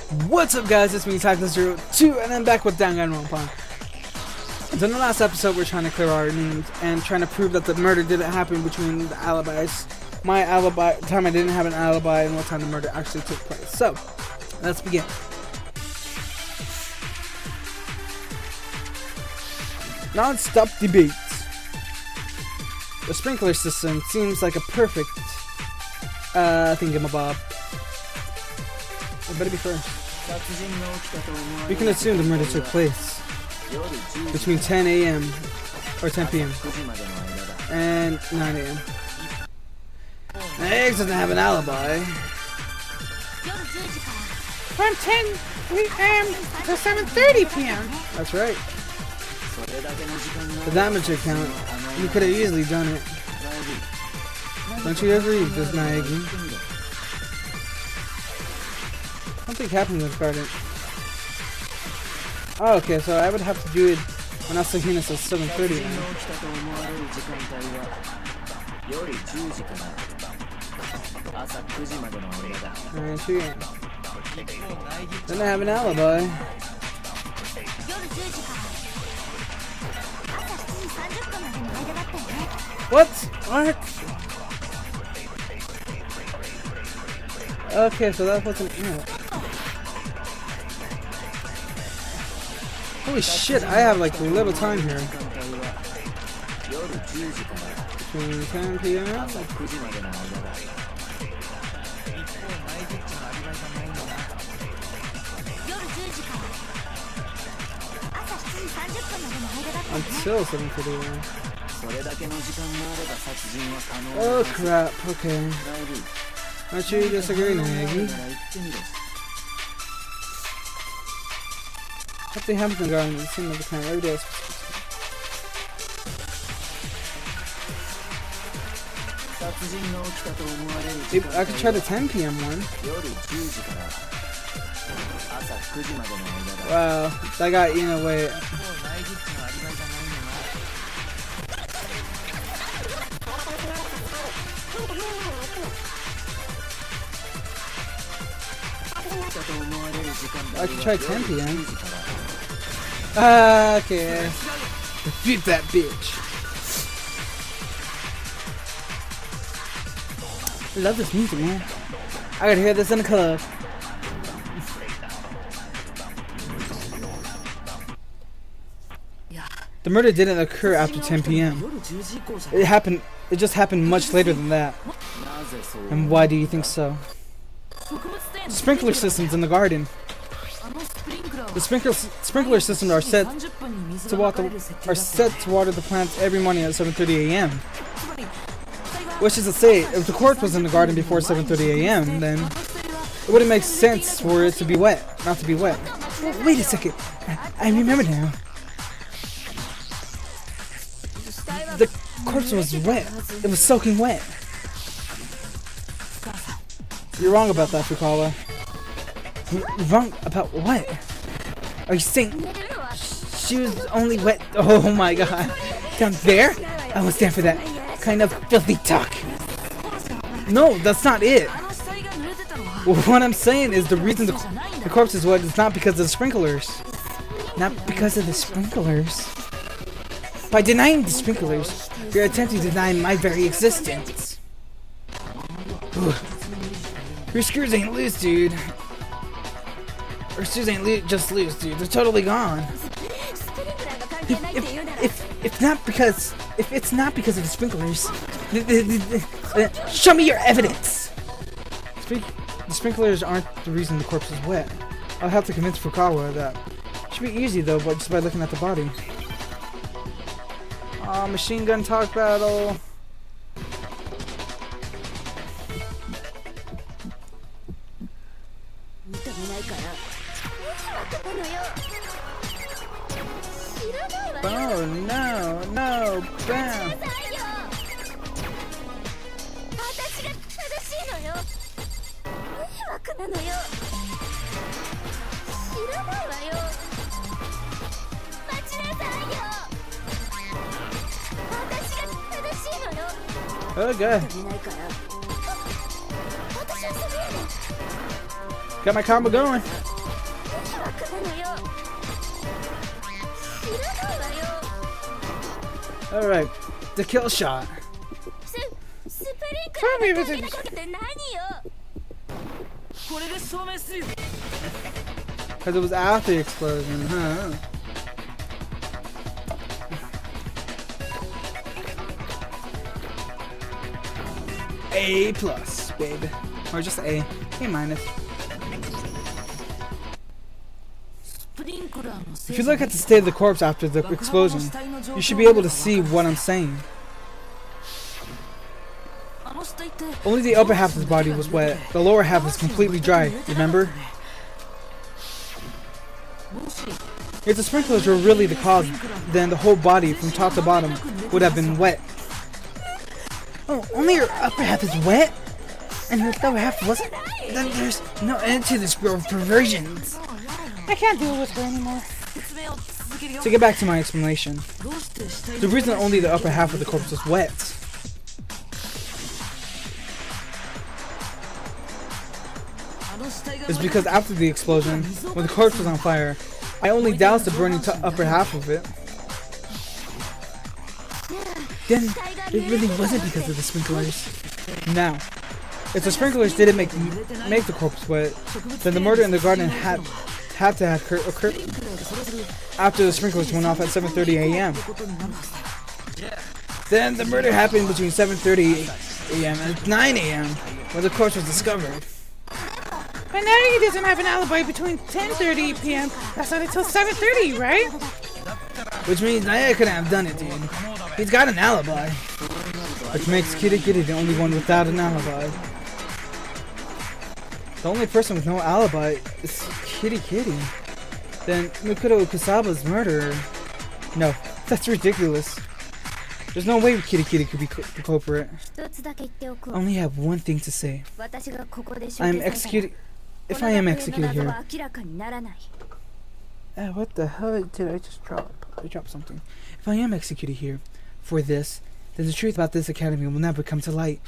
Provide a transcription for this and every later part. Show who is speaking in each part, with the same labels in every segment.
Speaker 1: What's up, guys? It's me, Tycoon02, and I'm back with Danganronpa. So in the last episode, we're trying to clear our names and trying to prove that the murder didn't happen between the alibis. My alibi, the time I didn't have an alibi, and what time the murder actually took place. So, let's begin. Non-stop debates. The sprinkler system seems like a perfect thingamabob. I better be first. We can assume the murder took place between 10 a.m. or 10 p.m. and 9 a.m. Eggs doesn't have an alibi.
Speaker 2: From 10 a.m. to 7:30 p.m.
Speaker 1: That's right. The damage account, you could have easily done it. Don't you agree, this Naegi? Something happened in this garden. Oh, okay, so I would have to do it when Asahina says 7:30. Alright, 2 a.m. Then I have an alibi. What? What? Okay, so that wasn't it. Holy shit, I have like little time here. Between 10 p.m. until 7:30 a.m. Oh crap, okay. Aren't you disagree, Naegi? Something happens in the garden, it seems like the time every day. I could try the 10 p.m. one. Wow, that got eaten away. I could try 10 p.m. Okay. Defeat that bitch. I love this music, man. I gotta hear this in the club. The murder didn't occur after 10 p.m. It just happened much later than that. And why do you think so? Sprinkler systems in the garden. The sprinkler systems are set to water the plants every morning at 7:30 a.m. Which is to say, if the corpse was in the garden before 7:30 a.m., then it wouldn't make sense for it to be wet, not to be wet. Wait a second, I remember now. The corpse was wet. It was soaking wet. You're wrong about that, Fukawa. Wrong about what? Are you saying she was only wet? Oh my god. Down there? I won't stand for that kind of filthy talk. No, that's not it. What I'm saying is the reason the corpse is wet is not because of the sprinklers. Not because of the sprinklers. By denying the sprinklers, you're attempting to deny my very existence. Your screws ain't loose, dude. Or screws ain't just loose, dude. They're totally gone. If it's not because of the sprinklers, show me your evidence. The sprinklers aren't the reason the corpse is wet. I'll have to convince Fukawa that. Should be easy though, but just by looking at the body. Aw, machine gun talk battle. Oh no, no, bam! Oh god. Got my combo going. Alright, the kill shot.
Speaker 2: Probably was it.
Speaker 1: Because it was after the explosion, huh? A plus, baby. Or just A. A minus. If you look at the state of the corpse after the explosion, you should be able to see what I'm saying. Only the upper half of his body was wet. The lower half was completely dry, remember? If the sprinklers were really the cause, then the whole body from top to bottom would have been wet. Oh, only your upper half is wet? And your lower half wasn't? Then there's no end to this girl of perversions.
Speaker 2: I can't deal with her anymore.
Speaker 1: To get back to my explanation, the reason only the upper half of the corpse was wet is because after the explosion, when the corpse was on fire, I only doused the burning upper half of it. Then it really wasn't because of the sprinklers. Now, if the sprinklers didn't make the corpse wet, then the murder in the garden had to have occurred after the sprinklers went off at 7:30 a.m. Then the murder happened between 7:30 a.m. and 9 a.m. when the corpse was discovered.
Speaker 2: But now he doesn't have an alibi between 10:30 p.m. That's not until 7:30, right?
Speaker 1: Which means Naya couldn't have done it, dude. He's got an alibi. Which makes Kitty Kitty the only one without an alibi. The only person with no alibi is Kitty Kitty. Then Mukuro Kusaba's murderer. No, that's ridiculous. There's no way Kitty Kitty could be the culprit. I only have one thing to say. I am executed. If I am executed here. What the hell did I just drop? I dropped something. If I am executed here for this, then the truth about this academy will never come to light.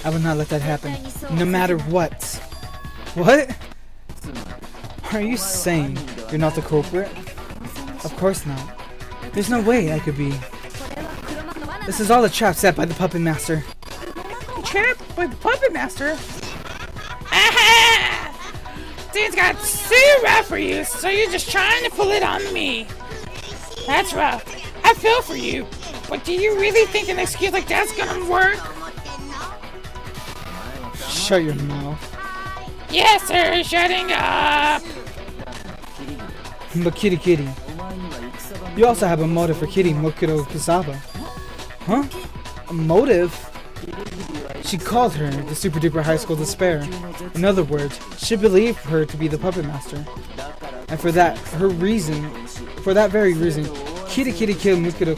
Speaker 1: I will not let that happen, no matter what. What? Are you saying you're not the culprit? Of course not. There's no way I could be. This is all a trap set by the puppet master.
Speaker 2: Trap by the puppet master? Aha! Things got too rough for you, so you're just trying to pull it on me. That's rough. I feel for you. But do you really think an excuse like that's gonna work?
Speaker 1: Shut your mouth.
Speaker 2: Yes, sir, shutting up.
Speaker 1: But Kitty Kitty, you also have a motive for Kitty Mukuro Kusaba. Huh? A motive? She called her the super duper high school despair. In other words, she believed her to be the puppet master. And for that very reason, Kitty Kitty killed Mukuro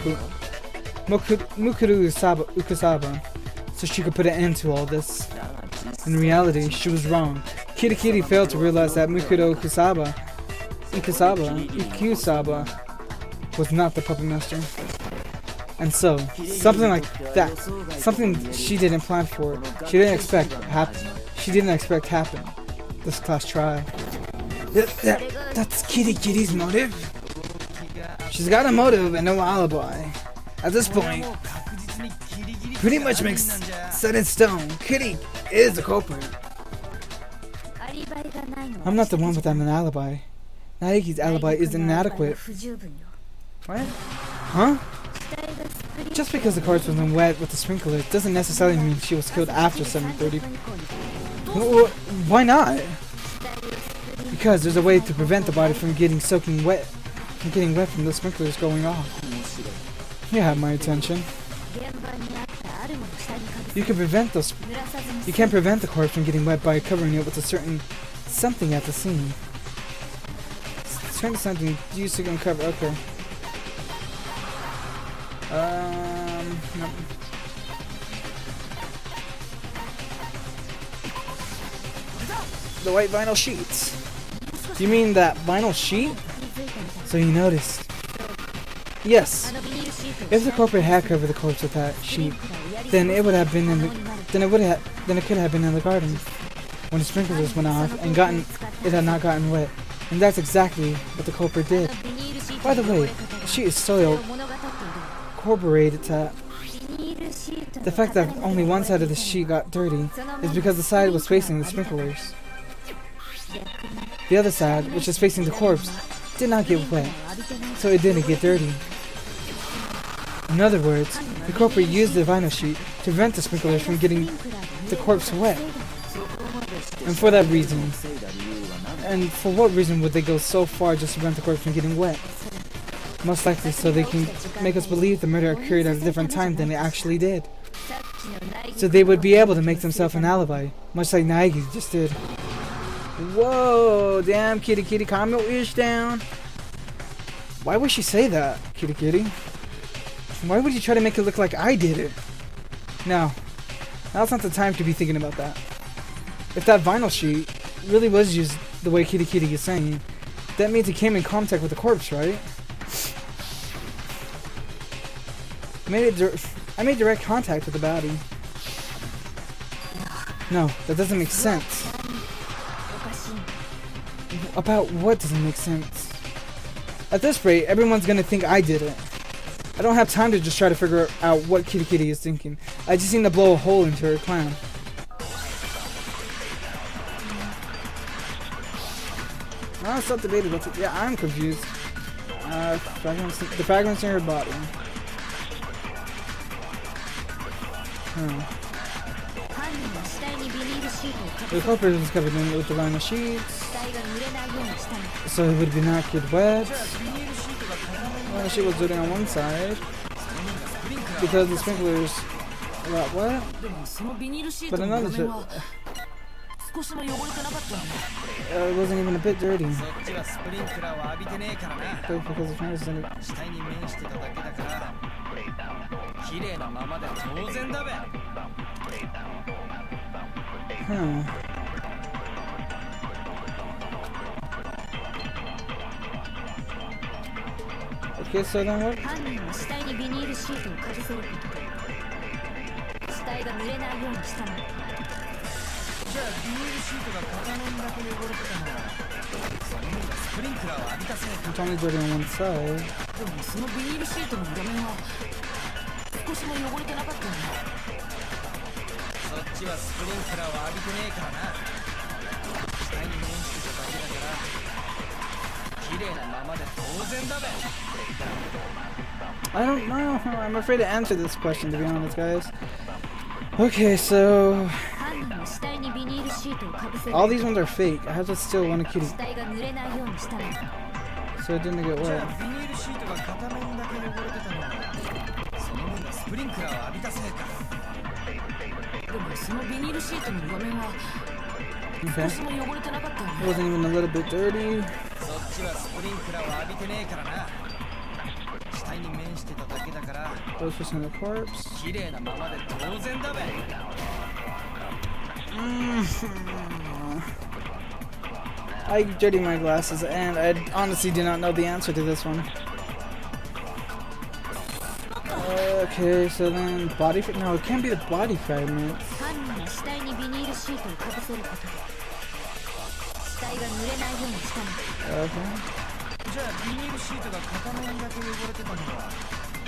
Speaker 1: Ukusaba so she could put an end to all this. In reality, she was wrong. Kitty Kitty failed to realize that Mukuro Ikusaba was not the puppet master. And so, something like that, something she didn't plan for, she didn't expect happen. This class trial. That's Kitty Kitty's motive? She's got a motive and no alibi. At this point, pretty much makes set in stone. Kitty is the culprit. I'm not the one without an alibi. Naeki's alibi is inadequate. What? Huh? Just because the corpse was wet with the sprinkler doesn't necessarily mean she was killed after 7:30. Why not? Because there's a way to prevent the body from getting wet from the sprinklers going off. You have my attention. You can prevent the corpse from getting wet by covering it with a certain something at the scene. Certain something used to uncover. Okay. No. The white vinyl sheets. You mean that vinyl sheet? So you noticed. Yes. If the culprit had covered the corpse with that sheet, then it could have been in the garden when the sprinklers went off and it had not gotten wet. And that's exactly what the culprit did. By the way, sheet is soiled corroborated that. The fact that only one side of the sheet got dirty is because the side was facing the sprinklers. The other side, which is facing the corpse, did not get wet, so it didn't get dirty. In other words, the culprit used the vinyl sheet to prevent the sprinklers from getting the corpse wet. And for that reason, and for what reason would they go so far just to prevent the corpse from getting wet? Most likely so they can make us believe the murder occurred at a different time than it actually did. So they would be able to make themselves an alibi, much like Naegi just did. Whoa, damn, kitty kitty, calm your ears down. Why would she say that, kitty kitty? Why would you try to make it look like I did it? No, now's not the time to be thinking about that. If that vinyl sheet really was used the way kitty kitty is saying, that means it came in contact with the corpse, right? I made direct contact with the body. No, that doesn't make sense. About what doesn't make sense? At this rate, everyone's gonna think I did it. I don't have time to just try to figure out what Kitty Kitty is thinking. I just need to blow a hole into her plan. No, stop debating. Yeah, I'm confused. The fragments in her body. The culprit was covered in with the vinyl sheets, so it would be not get wet. Well, she was dirty on one side because the sprinklers got wet, but another it wasn't even a bit dirty. Because the fingers in it. Okay, so then what? It's only dirty on one side. I don't know. I'm afraid to answer this question, to be honest, guys. Okay, so all these ones are fake. I have to still want a kitty, so it didn't get wet. Okay. It wasn't even a little bit dirty. Those just in the corpse. I dirty my glasses, and I honestly do not know the answer to this one. Okay, so then body. No, it can't be the body fragments. Okay.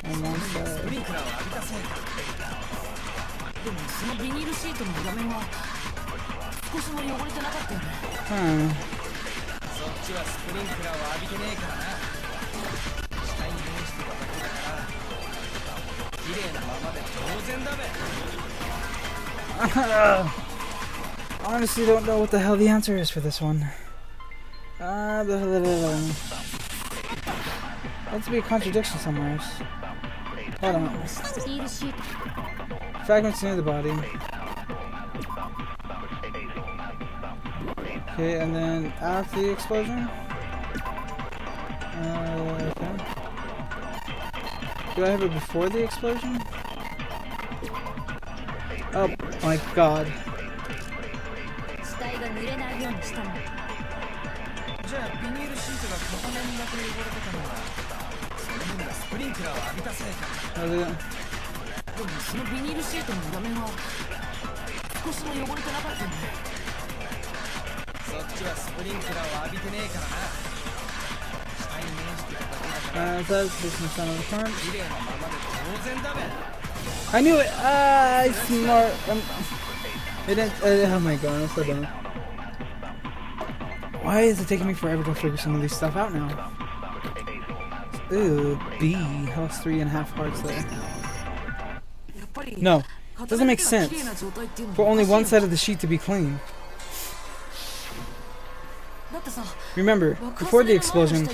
Speaker 1: On one side. Honestly, don't know what the hell the answer is for this one. Let's be a contradiction somewhere. Hold on. Fragments near the body. Okay, and then after the explosion. Okay. Do I have it before the explosion? Oh my god. I knew it! I smart. It didn't. Oh my god, I'm so dumb. Why is it taking me forever to figure some of these stuff out now? Ooh, B. Lost 3.5 hearts there. No, doesn't make sense for only one side of the sheet to be clean. Remember, before the explosion,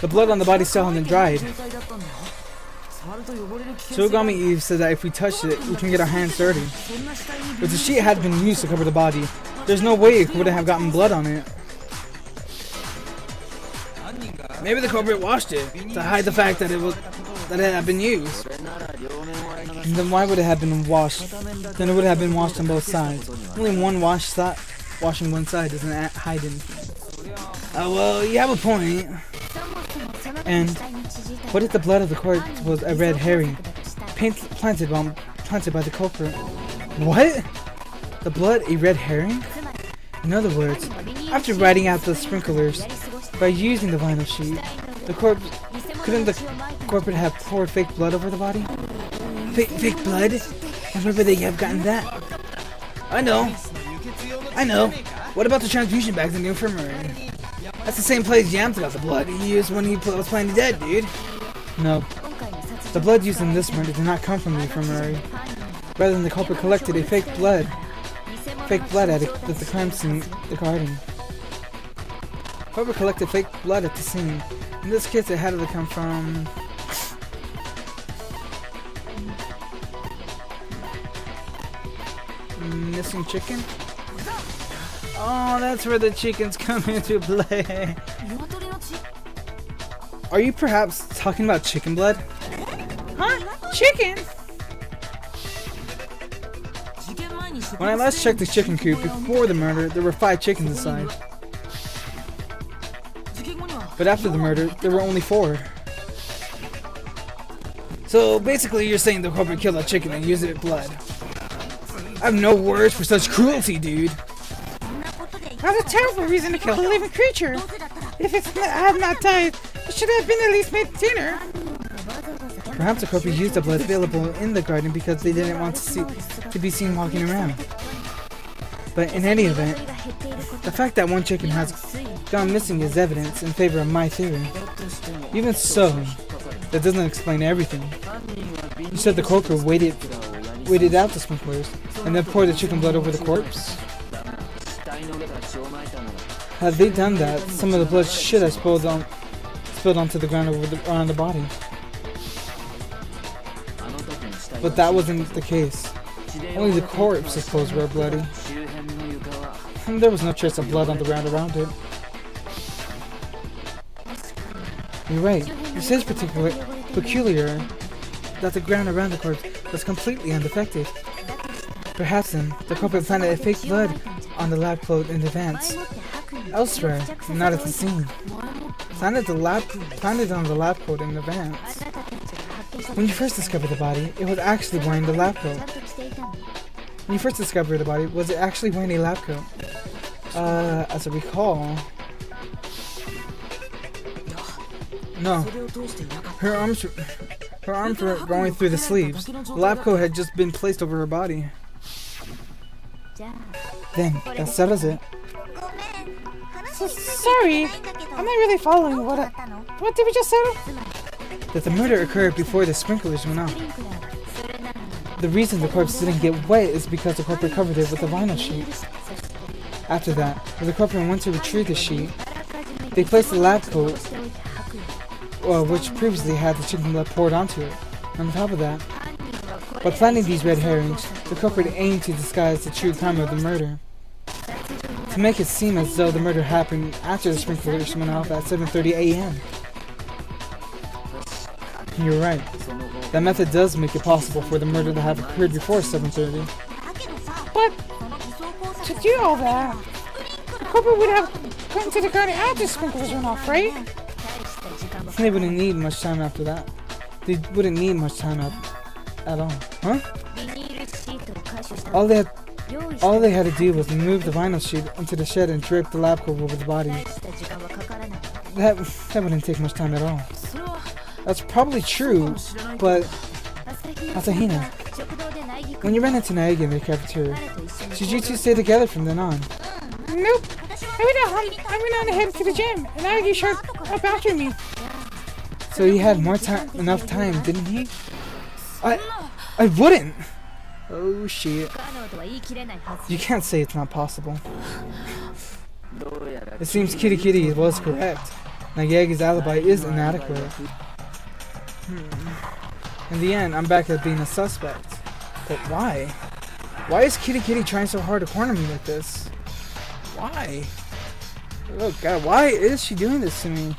Speaker 1: the blood on the body still hadn't dried. Shogami Eve said that if we touched it, we can get our hands dirty. But the sheet had been used to cover the body. There's no way it wouldn't have gotten blood on it. Maybe the culprit washed it to hide the fact that it had been used. And then why would it have been washed? Then it would have been washed on both sides. Only one washing one side doesn't hide anything. Oh well, you have a point. And what if the blood of the corpse was a red herring, planted by the culprit? What? The blood a red herring? In other words, after writing out the sprinklers by using the vinyl sheet, couldn't the corpret have poured fake blood over the body? Fake blood? And where would they have gotten that? I know. What about the transfusion bags in the infirmary? That's the same place Yamcha got the blood he used when he was playing dead, dude. No. The blood used in this murder did not come from the infirmary. Rather than the culprit collected a fake blood at the crime scene, the garden. Culprit collected fake blood at the scene. In this case, it had to come from... missing chicken? Oh, that's where the chickens come into play. Are you perhaps talking about chicken blood?
Speaker 2: Huh? Chicken?
Speaker 1: When I last checked the chicken coop before the murder, there were 5 chickens inside. But after the murder, there were only 4. So basically you're saying the culprit killed a chicken and used its blood. I have no words for such cruelty, dude.
Speaker 2: That's a terrible reason to kill a living creature. If it had not died, it should have been at least made dinner.
Speaker 1: Perhaps the culprit used the blood available in the garden because they didn't want to be seen walking around. But in any event, the fact that one chicken has gone missing is evidence in favor of my theory. Even so, that doesn't explain everything. You said the culprit waited out the sprinklers and then poured the chicken blood over the corpse? Had they done that, some of the blood should have spilled onto the ground around the body. But that wasn't the case. Only the corpse's clothes were bloody. And there was no trace of blood on the ground around it. You're right. It says peculiar that the ground around the corpse was completely undefected. Perhaps then, the culprit planted a fake blood on the lab coat in advance. Elsewhere, not at the scene. Planted on the lab coat in advance. When you first discovered the body, it was actually wearing the lab coat. When you first discovered the body, was it actually wearing a lab coat? As I recall... No. Her arms were going through the sleeves. The lab coat had just been placed over her body. Then, that settles it.
Speaker 2: Sorry, I'm not really following what did we just settle?
Speaker 1: That the murder occurred before the sprinklers went off. The reason the corpse didn't get wet is because the culprit covered it with a vinyl sheet. After that, when the culprit went to retrieve the sheet, they placed the lab coat, which previously had the chicken blood poured onto it. On top of that, by planting these red herrings, the culprit aimed to disguise the true time of the murder. To make it seem as though the murder happened after the sprinklers went off at 7:30 a.m. You're right. That method does make it possible for the murder to have occurred before 7:30.
Speaker 2: But to do all that, the culprit would have come into the garden after the sprinklers went off, right?
Speaker 1: They wouldn't need much time after that. They wouldn't need much time at all. Huh? All they had to do was move the vinyl sheet into the shed and drape the lab coat over the body. That wouldn't take much time at all. That's probably true, but Asahina, when you ran into Naegi in the cafeteria, did you two stay together from then on?
Speaker 2: Nope. I went on ahead to the gym, and Naegi showed up after me.
Speaker 1: So he had enough time, didn't he? I wouldn't! Oh shit. You can't say it's not possible. It seems Kitty Kitty was correct. Naegi's alibi is inadequate. In the end, I'm back at being a suspect. But why? Why is Kitty Kitty trying so hard to corner me like this? Why? Oh god, why is she doing this to me?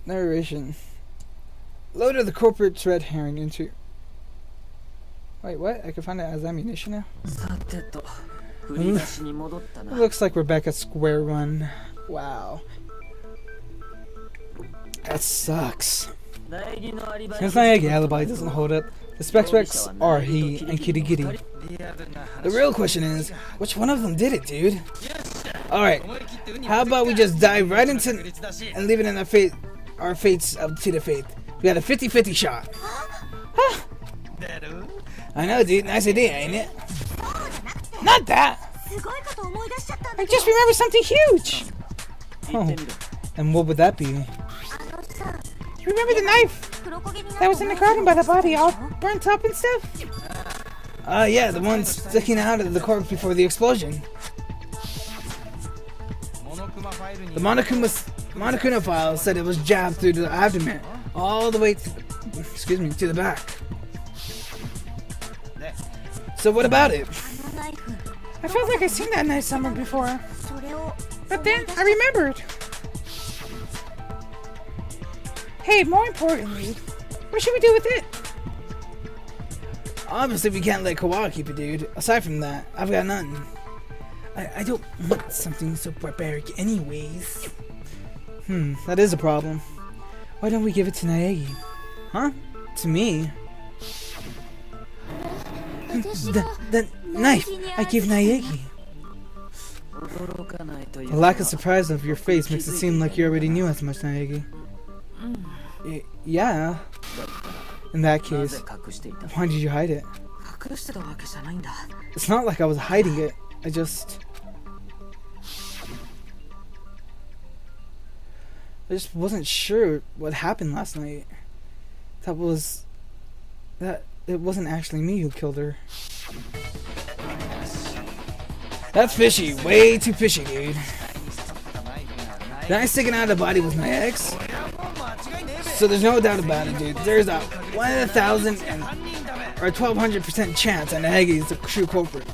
Speaker 1: Narration. Loaded the corporate's red herring into... Wait, what? I can find it as ammunition now? It looks like we're back at square one. Wow. That sucks. Since Naegi alibi doesn't hold up, the suspects are he and Kitty Kitty. The real question is, which one of them did it, dude? Alright, how about we just dive right into and leave it in our fates up to the fate. We got a 50-50 shot. Huh. I know, dude. Nice idea, ain't it?
Speaker 2: Not that! I just remembered something huge!
Speaker 1: Oh, and what would that be?
Speaker 2: You remember the knife that was in the garden by the body, all burnt up and stuff?
Speaker 1: Yeah, the one sticking out of the corpse before the explosion. The Monokuma file said it was jabbed through the abdomen, all the way to the back. So what about it?
Speaker 2: I felt like I'd seen that knife somewhere before. But then I remembered. Hey, more importantly, what should we do with it?
Speaker 1: Obviously we can't let Kawa keep it, dude. Aside from that, I've got nothing. I don't want something so barbaric anyways. That is a problem. Why don't we give it to Naegi? Huh? To me? The knife I give Naegi. The lack of surprise of your face makes it seem like you already knew as much, Naegi. Yeah. In that case, why did you hide it? It's not like I was hiding it. I just wasn't sure what happened last night. It wasn't actually me who killed her. That's fishy. Way too fishy, dude. The knife sticking out of the body was my ex. So there's no doubt about it, dude. There's a 1 in 1,000 or 1,200% chance that Naegi is the true culprit.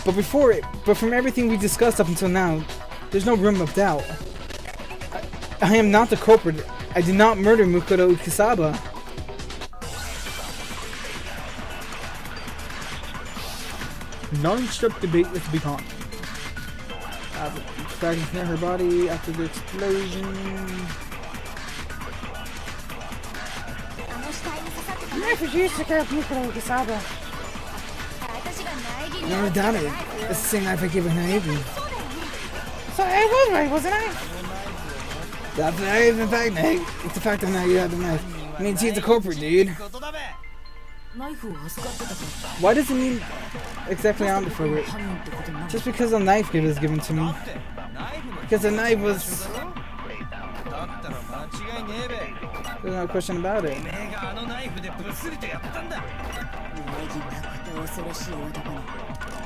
Speaker 1: But from everything we discussed up until now, there's no room of doubt. I am not the culprit. I did not murder Mukuro Ikisaba. Non-stop debate with Beacon. Fragments near her body after the explosion.
Speaker 2: The knife was used to kill Mukuro Ikisaba.
Speaker 1: No doubt it. It's the same knife I gave Naegi.
Speaker 2: So I was right, wasn't I?
Speaker 1: That's not even fact, Nate. It's the fact that now you have the knife. It means he's the culprit, dude. Why does it mean exactly on the forward? Just because a knife was given to me. Because the knife was... There's no question about it.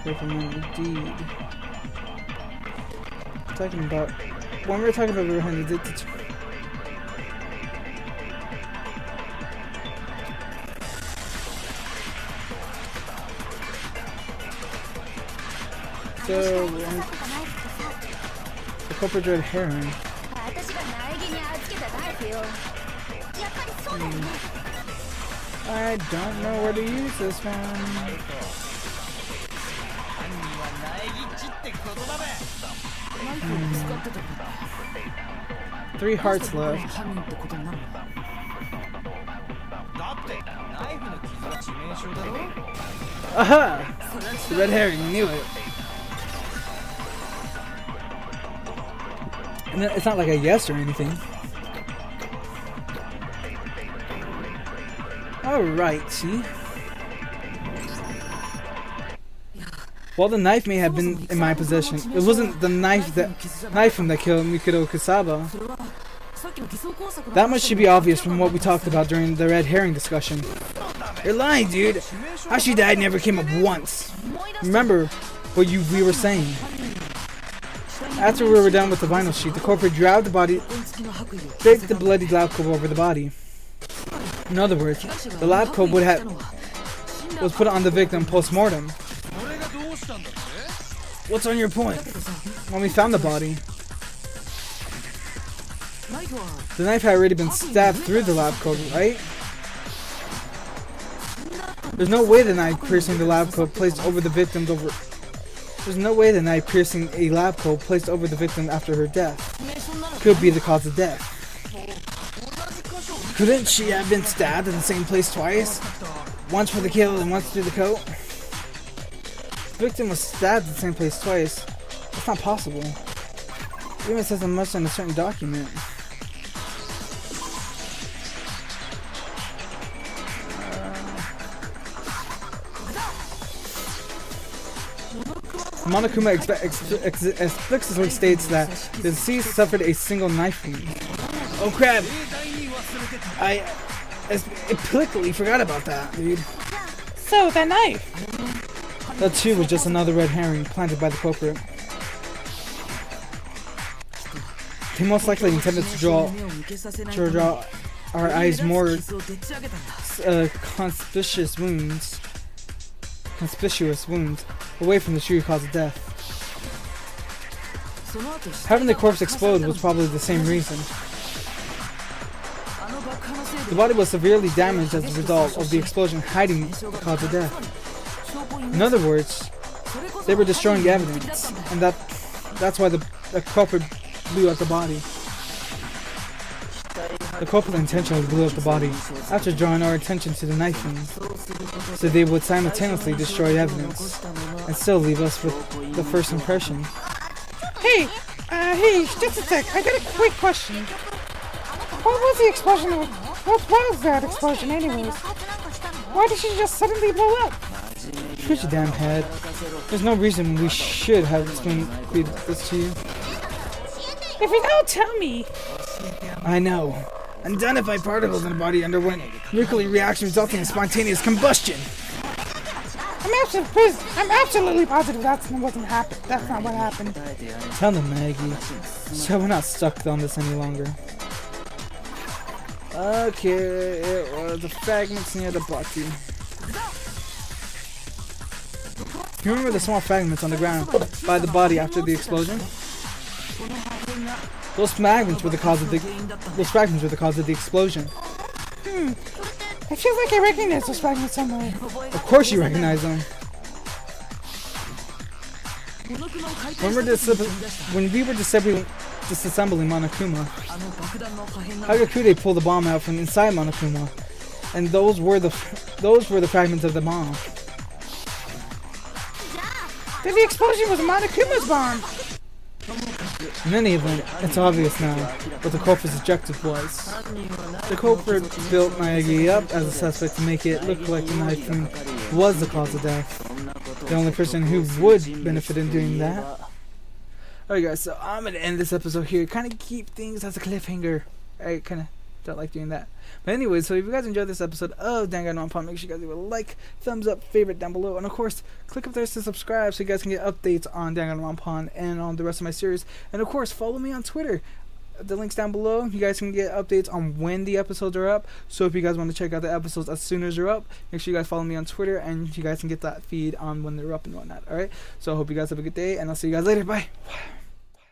Speaker 1: Indeed. Talking about... When we were talking about Rohan, he did the... So, the culprit red herring. I don't know where to use this one. 3 hearts left. Aha! The red herring, I knew it. And it's not like I guessed or anything. Alright, see? While the knife may have been in my possession, it wasn't the knife from that killed Mikado Kusaba. That much should be obvious from what we talked about during the red herring discussion. You're lying, dude. How she died never came up once. Remember what we were saying. After we were done with the vinyl sheet, the corporate dragged the body, draped the bloody lab coat over the body. In other words, the lab coat was put on the victim post-mortem. What's on your point? When we found the body, the knife had already been stabbed through the lab coat, right? There's no way the knife piercing the lab coat placed over the victim's over. There's no way the knife piercing a lab coat placed over the victim after her death could be the cause of death. Couldn't she have been stabbed in the same place twice? Once for the kill and once through the coat? The victim was stabbed in the same place twice. That's not possible. It even says as much in a certain document. Monokuma explicitly states that the deceased suffered a single knife wound. Oh crap! I implicitly forgot about that, dude.
Speaker 2: So, that knife!
Speaker 1: That too was just another red herring planted by the culprit. They most likely intended to draw our eyes more conspicuous wounds away from the true cause of death. Having the corpse explode was probably the same reason. The body was severely damaged as a result of the explosion hiding the cause of death. In other words, they were destroying evidence, and that's why the culprit blew up the body. The culprit intentionally blew up the body after drawing our attention to the knife wound, so they would simultaneously destroy evidence and still leave us with the first impression.
Speaker 2: Hey, just a sec. I got a quick question. What was the explosion? What was that explosion, anyways? Why did she just suddenly blow up?
Speaker 1: Put your damn head. There's no reason we should have explained this to you.
Speaker 2: If you don't tell me.
Speaker 1: I know. Unidentified particles in the body underwent nuclear reaction resulting in spontaneous combustion.
Speaker 2: I'm absolutely positive that's not what happened.
Speaker 1: Tell them, Maggie. So we're not stuck on this any longer. Okay, it was the fragments near the body. You remember the small fragments on the ground by the body after the explosion? Those fragments were the cause of the explosion.
Speaker 2: I feel like I recognize those fragments somewhere.
Speaker 1: Of course you recognize them. When we were disassembling Monokuma, Hagakude pulled the bomb out from inside Monokuma, and those were the fragments of the bomb.
Speaker 2: Then the explosion was Monokuma's bomb.
Speaker 1: In any event, it's obvious now what the culprit's objective was. The culprit built Miyagi up as a suspect to make it look like the knife wound was the cause of death. The only person who would benefit in doing that. Alright guys, so I'm going to end this episode here. Kind of keep things as a cliffhanger. I kind of don't like doing that. But anyway, so if you guys enjoyed this episode of Danganronpa, make sure you guys leave a like, thumbs up, favorite down below. And of course, click up there to subscribe so you guys can get updates on Danganronpa and on the rest of my series. And of course, follow me on Twitter. The link's down below. You guys can get updates on when the episodes are up. So if you guys want to check out the episodes as soon as they're up, make sure you guys follow me on Twitter and you guys can get that feed on when they're up and whatnot. Alright? So I hope you guys have a good day and I'll see you guys later. Bye.